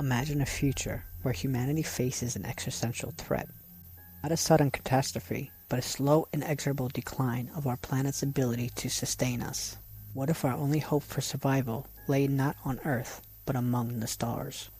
Imagine a future where humanity faces an existential threat. Not a sudden catastrophe, but a slow, inexorable decline of our planet's ability to sustain us. What if our only hope for survival lay not on Earth, but among the stars?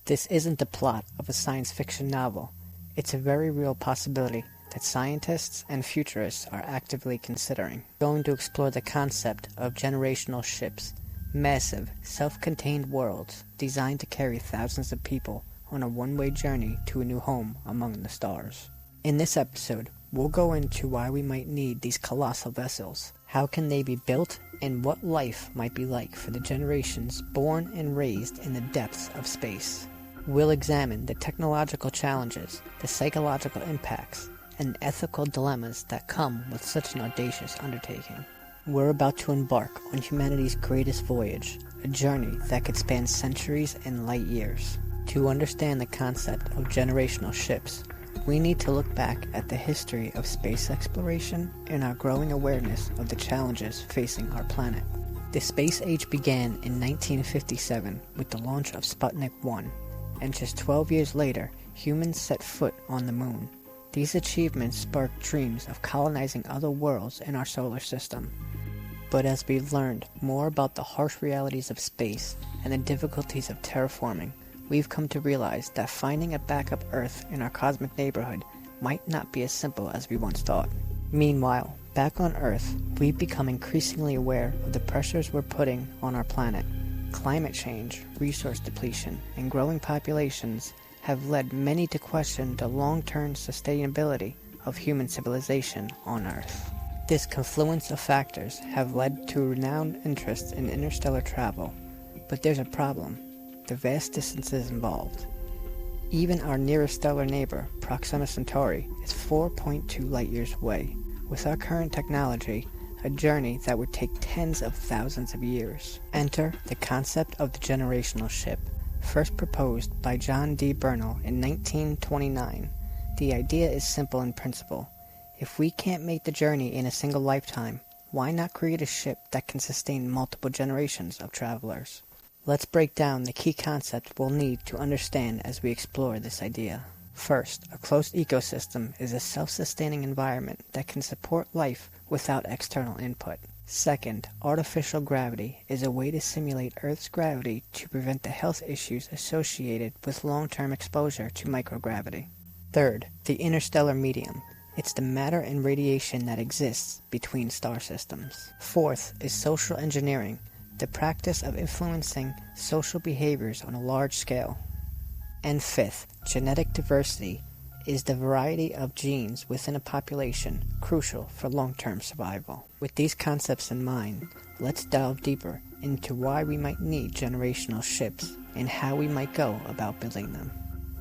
This isn't the plot of a science fiction novel. It's a very real possibility that scientists and futurists are actively considering. We're going to explore the concept of generational ships, massive, self-contained worlds designed to carry thousands of people on a one-way journey to a new home among the stars. In this episode, we'll go into why we might need these colossal vessels, how can they be built, and what life might be like for the generations born and raised in the depths of space. We'll examine the technological challenges, the psychological impacts, and ethical dilemmas that come with such an audacious undertaking. We're about to embark on humanity's greatest voyage, a journey that could span centuries and light years. To understand the concept of generational ships, we need to look back at the history of space exploration and our growing awareness of the challenges facing our planet. The space age began in 1957 with the launch of Sputnik 1, and just 12 years later, humans set foot on the moon. These achievements sparked dreams of colonizing other worlds in our solar system. But as we learned more about the harsh realities of space and the difficulties of terraforming, we've come to realize that finding a backup Earth in our cosmic neighborhood might not be as simple as we once thought. Meanwhile, back on Earth, we've become increasingly aware of the pressures we're putting on our planet. Climate change, resource depletion, and growing populations have led many to question the long-term sustainability of human civilization on Earth. This confluence of factors have led to renowned interest in interstellar travel, but there's a problem: the vast distances involved. Even our nearest stellar neighbor, Proxima Centauri, is 4.2 light-years away. With our current technology, a journey that would take tens of thousands of years. Enter the concept of the generational ship, first proposed by John D. Bernal in 1929. The idea is simple in principle. If we can't make the journey in a single lifetime, why not create a ship that can sustain multiple generations of travelers? Let's break down the key concepts we'll need to understand as we explore this idea. First, a closed ecosystem is a self-sustaining environment that can support life without external input. Second, artificial gravity is a way to simulate Earth's gravity to prevent the health issues associated with long-term exposure to microgravity. Third, the interstellar medium. It's the matter and radiation that exists between star systems. Fourth is social engineering, the practice of influencing social behaviors on a large scale. And fifth, genetic diversity is the variety of genes within a population crucial for long-term survival. With these concepts in mind, let's delve deeper into why we might need generational ships and how we might go about building them.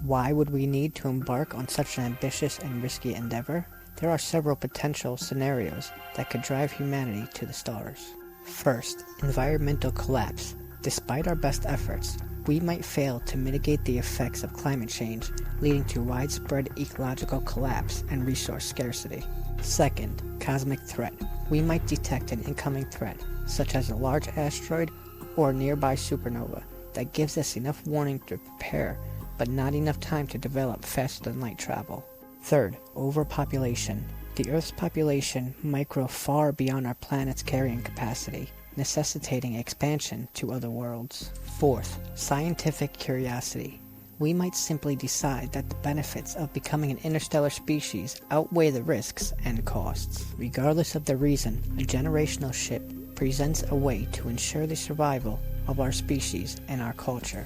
Why would we need to embark on such an ambitious and risky endeavor? There are several potential scenarios that could drive humanity to the stars. First, environmental collapse. Despite our best efforts, we might fail to mitigate the effects of climate change, leading to widespread ecological collapse and resource scarcity. Second, cosmic threat. We might detect an incoming threat, such as a large asteroid or nearby supernova, that gives us enough warning to prepare, but not enough time to develop faster-than-light travel. Third, overpopulation. The Earth's population might grow far beyond our planet's carrying capacity, necessitating expansion to other worlds. Fourth, scientific curiosity. We might simply decide that the benefits of becoming an interstellar species outweigh the risks and costs. Regardless of the reason, a generational ship presents a way to ensure the survival of our species and our culture.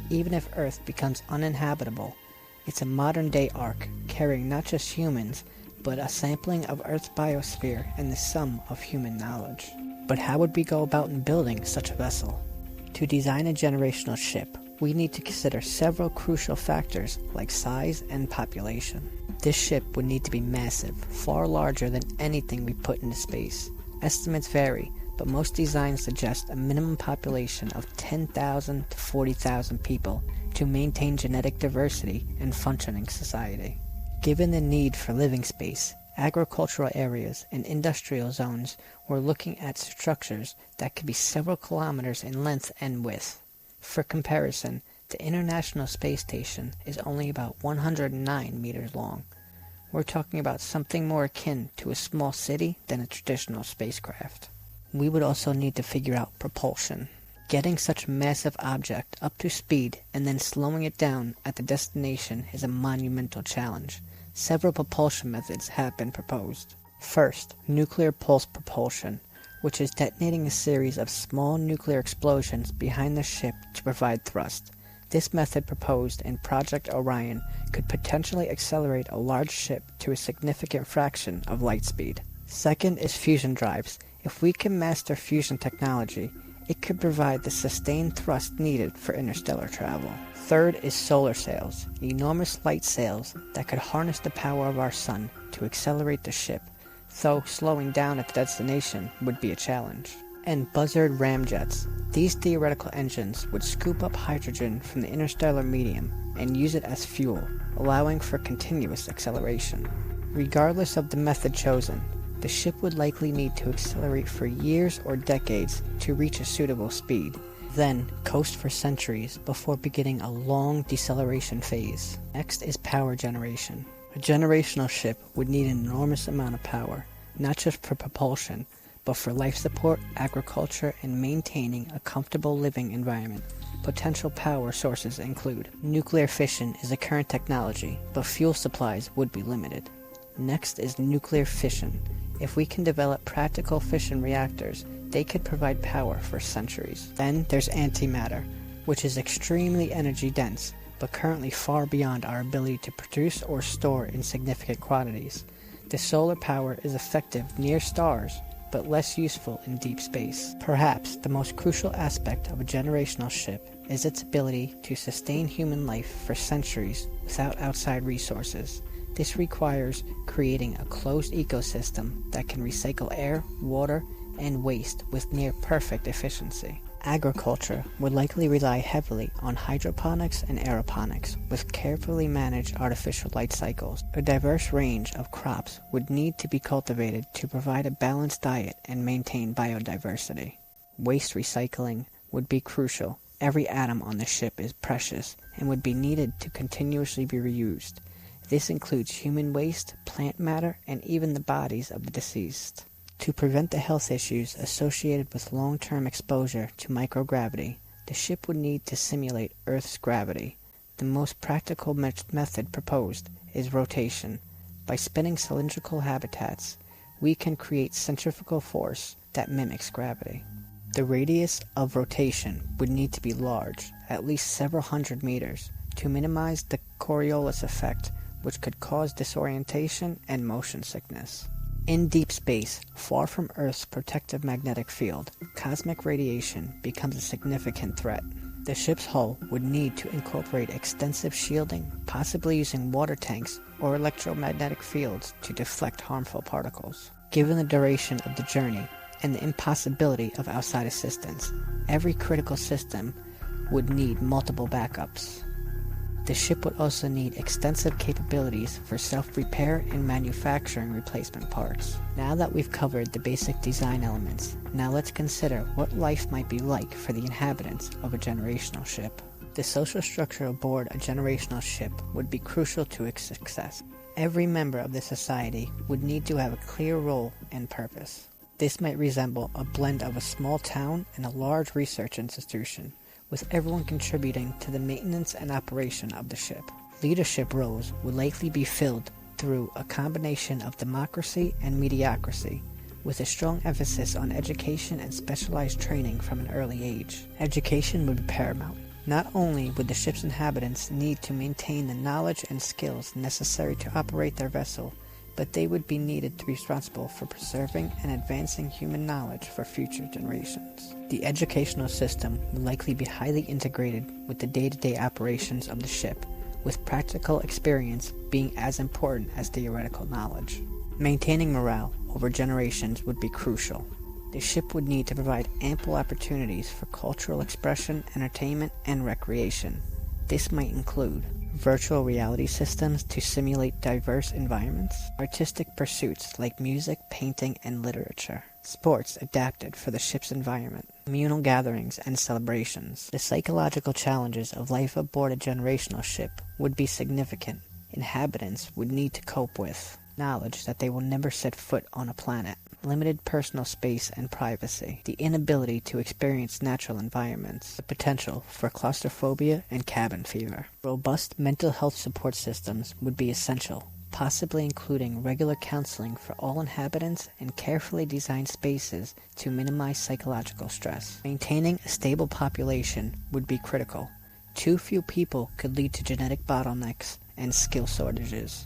Even if Earth becomes uninhabitable, it's a modern-day ark carrying not just humans, but a sampling of Earth's biosphere and the sum of human knowledge. But how would we go about in building such a vessel? To design a generational ship, we need to consider several crucial factors like size and population. This ship would need to be massive, far larger than anything we put into space. Estimates vary, but most designs suggest a minimum population of 10,000 to 40,000 people to maintain genetic diversity and functioning society. Given the need for living space, agricultural areas, and industrial zones, we're looking at structures that could be several kilometers in length and width. For comparison, The International Space Station is only about 109 meters long. We're talking about something more akin to a small city than a traditional spacecraft. We would also need to figure out propulsion. Getting such a massive object up to speed and then slowing it down at the destination is a monumental challenge. Several propulsion methods have been proposed. First, nuclear pulse propulsion, which is detonating a series of small nuclear explosions behind the ship to provide thrust. This method proposed in Project Orion could potentially accelerate a large ship to a significant fraction of light speed. Second is fusion drives. If we can master fusion technology, it could provide the sustained thrust needed for interstellar travel. Third is solar sails, enormous light sails that could harness the power of our sun to accelerate the ship, though slowing down at the destination would be a challenge. And buzzard ramjets. These theoretical engines would scoop up hydrogen from the interstellar medium and use it as fuel, allowing for continuous acceleration. Regardless of the method chosen, the ship would likely need to accelerate for years or decades to reach a suitable speed, then coast for centuries before beginning a long deceleration phase. Next is power generation. A generational ship would need an enormous amount of power, not just for propulsion, but for life support, agriculture, and maintaining a comfortable living environment. Potential power sources include nuclear fission is a current technology, but fuel supplies would be limited. Next is nuclear fission. If we can develop practical fission reactors, they could provide power for centuries. Then there's antimatter, which is extremely energy dense, but currently far beyond our ability to produce or store in significant quantities. The solar power is effective near stars, but less useful in deep space. Perhaps the most crucial aspect of a generational ship is its ability to sustain human life for centuries without outside resources. This requires creating a closed ecosystem that can recycle air, water, and waste with near perfect efficiency. Agriculture would likely rely heavily on hydroponics and aeroponics with carefully managed artificial light cycles. A diverse range of crops would need to be cultivated to provide a balanced diet and maintain biodiversity. Waste recycling would be crucial. Every atom on the ship is precious and would be needed to continuously be reused. This includes human waste, plant matter, and even the bodies of the deceased. To prevent the health issues associated with long-term exposure to microgravity, the ship would need to simulate Earth's gravity. The most practical method proposed is rotation. By spinning cylindrical habitats, we can create centrifugal force that mimics gravity. The radius of rotation would need to be large, at least several hundred meters, to minimize the Coriolis effect, which could cause disorientation and motion sickness. In deep space, far from Earth's protective magnetic field, cosmic radiation becomes a significant threat. The ship's hull would need to incorporate extensive shielding, possibly using water tanks or electromagnetic fields to deflect harmful particles. Given the duration of the journey and the impossibility of outside assistance, every critical system would need multiple backups. The ship would also need extensive capabilities for self-repair and manufacturing replacement parts. Now that we've covered the basic design elements, now let's consider what life might be like for the inhabitants of a generational ship. The social structure aboard a generational ship would be crucial to its success. Every member of the society would need to have a clear role and purpose. This might resemble a blend of a small town and a large research institution, with everyone contributing to the maintenance and operation of the ship. Leadership roles would likely be filled through a combination of democracy and mediocrity, with a strong emphasis on education and specialized training from an early age. Education would be paramount. Not only would the ship's inhabitants need to maintain the knowledge and skills necessary to operate their vessel, but they would be needed to be responsible for preserving and advancing human knowledge for future generations. The educational system will likely be highly integrated with the day-to-day operations of the ship, with practical experience being as important as theoretical knowledge. Maintaining morale over generations would be crucial. The ship would need to provide ample opportunities for cultural expression, entertainment, and recreation. This might include virtual reality systems to simulate diverse environments, artistic pursuits like music, painting, and literature, sports adapted for the ship's environment, communal gatherings and celebrations. The psychological challenges of life aboard a generational ship would be significant. Inhabitants would need to cope with knowledge that they will never set foot on a planet, limited personal space and privacy, the inability to experience natural environments, the potential for claustrophobia and cabin fever. Robust mental health support systems would be essential, possibly including regular counseling for all inhabitants and carefully designed spaces to minimize psychological stress. Maintaining a stable population would be critical. Too few people could lead to genetic bottlenecks and skill shortages,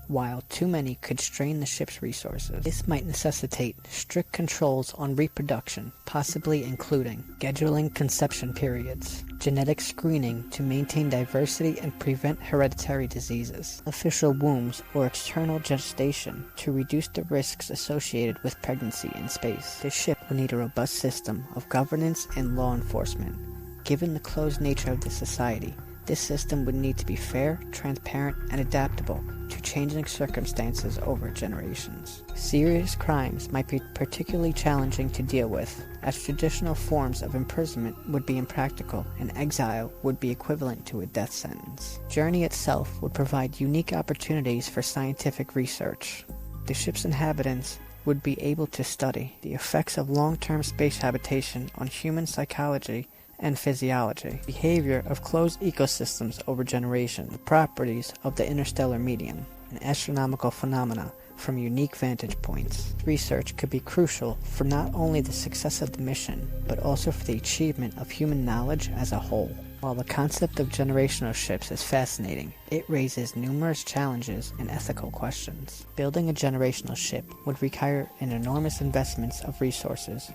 while too many could strain the ship's resources. This might necessitate strict controls on reproduction, possibly including scheduling conception periods, genetic screening to maintain diversity and prevent hereditary diseases, artificial wombs or external gestation to reduce the risks associated with pregnancy in space. The ship will need a robust system of governance and law enforcement. Given the closed nature of the society, this system would need to be fair, transparent, and adaptable to changing circumstances over generations. Serious crimes might be particularly challenging to deal with, as traditional forms of imprisonment would be impractical and exile would be equivalent to a death sentence. Journey itself would provide unique opportunities for scientific research. The ship's inhabitants would be able to study the effects of long-term space habitation on human psychology and physiology, behavior of closed ecosystems over generations, the properties of the interstellar medium, and astronomical phenomena from unique vantage points. Research could be crucial for not only the success of the mission, but also for the achievement of human knowledge as a whole. While the concept of generational ships is fascinating, it raises numerous challenges and ethical questions. Building a generational ship would require an enormous investments of resources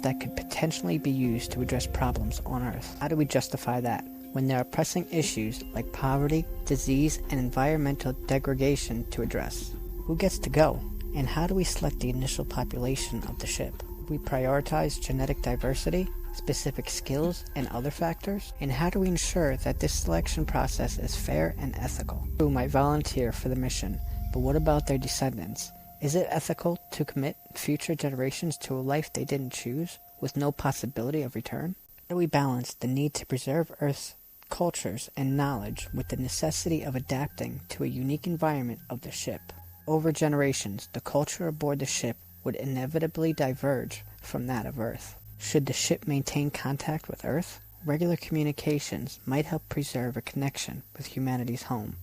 that could potentially be used to address problems on Earth. How do we justify that when there are pressing issues like poverty, disease, and environmental degradation to address? Who gets to go? And how do we select the initial population of the ship? We prioritize genetic diversity, specific skills, and other factors? And how do we ensure that this selection process is fair and ethical? Who might volunteer for the mission, but what about their descendants? Is it ethical to commit future generations to a life they didn't choose, with no possibility of return? How do we balance the need to preserve Earth's cultures and knowledge with the necessity of adapting to a unique environment of the ship? Over generations, the culture aboard the ship would inevitably diverge from that of Earth. Should the ship maintain contact with Earth, regular communications might help preserve a connection with humanity's home,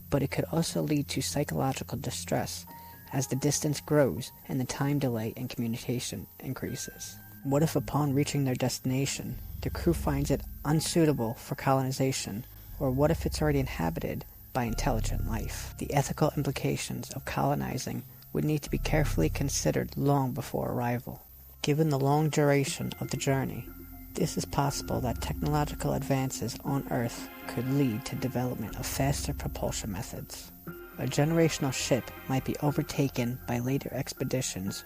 but it could also lead to psychological distress as the distance grows and the time delay in communication increases. What if upon reaching their destination, the crew finds it unsuitable for colonization, or what if it's already inhabited by intelligent life? The ethical implications of colonizing would need to be carefully considered long before arrival. Given the long duration of the journey, this is possible that technological advances on Earth could lead to development of faster propulsion methods. A generational ship might be overtaken by later expeditions,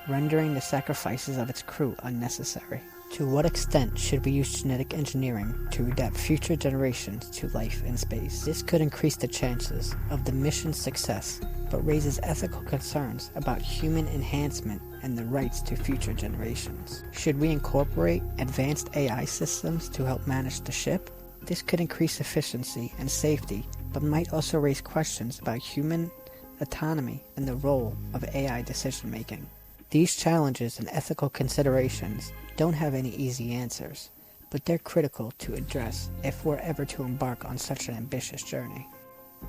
rendering the sacrifices of its crew unnecessary. To what extent should we use genetic engineering to adapt future generations to life in space? This could increase the chances of the mission's success, but raises ethical concerns about human enhancement and the rights to future generations. Should we incorporate advanced AI systems to help manage the ship? This could increase efficiency and safety, but might also raise questions about human autonomy and the role of AI decision-making. These challenges and ethical considerations don't have any easy answers, but they're critical to address if we're ever to embark on such an ambitious journey.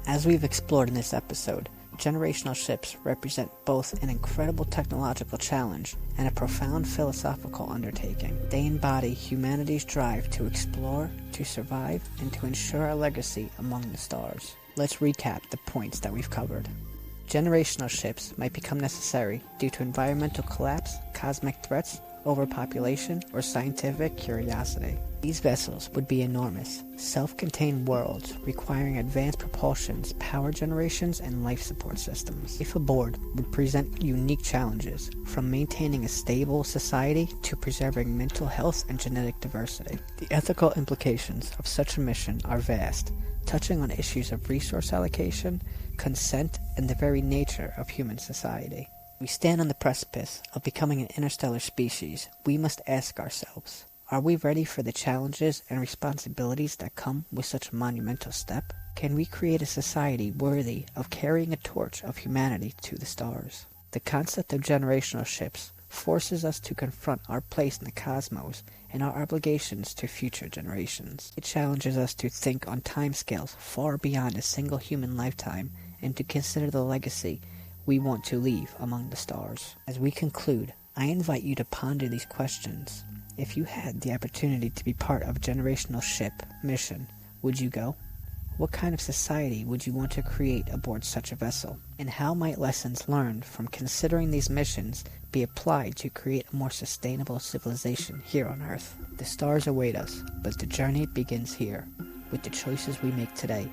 As we've explored in this episode, generational ships represent both an incredible technological challenge and a profound philosophical undertaking. They embody humanity's drive to explore, to survive, and to ensure a legacy among the stars. Let's recap the points that we've covered. Generational ships might become necessary due to environmental collapse, cosmic threats, overpopulation, or scientific curiosity. These vessels would be enormous, self-contained worlds requiring advanced propulsions, power generations, and life support systems. Life aboard would present unique challenges, from maintaining a stable society to preserving mental health and genetic diversity. The ethical implications of such a mission are vast, touching on issues of resource allocation, consent, and the very nature of human society. We stand on the precipice of becoming an interstellar species. We must ask ourselves, are we ready for the challenges and responsibilities that come with such a monumental step? Can we create a society worthy of carrying a torch of humanity to the stars? The concept of generational ships forces us to confront our place in the cosmos and our obligations to future generations. It challenges us to think on timescales far beyond a single human lifetime and to consider the legacy we want to leave among the stars. As we conclude, I invite you to ponder these questions. If you had the opportunity to be part of a generational ship mission, would you go? What kind of society would you want to create aboard such a vessel? And how might lessons learned from considering these missions be applied to create a more sustainable civilization here on Earth? The stars await us, but the journey begins here. With the choices we make today,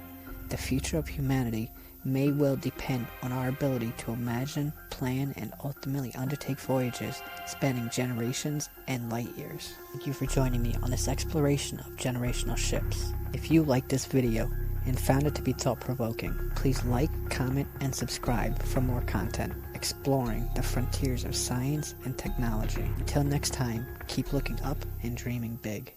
the future of humanity may well depend on our ability to imagine, plan, and ultimately undertake voyages spanning generations and light years. Thank you for joining me on this exploration of generational ships. If you liked this video and found it to be thought-provoking, please like, comment, and subscribe for more content exploring the frontiers of science and technology. Until next time, keep looking up and dreaming big.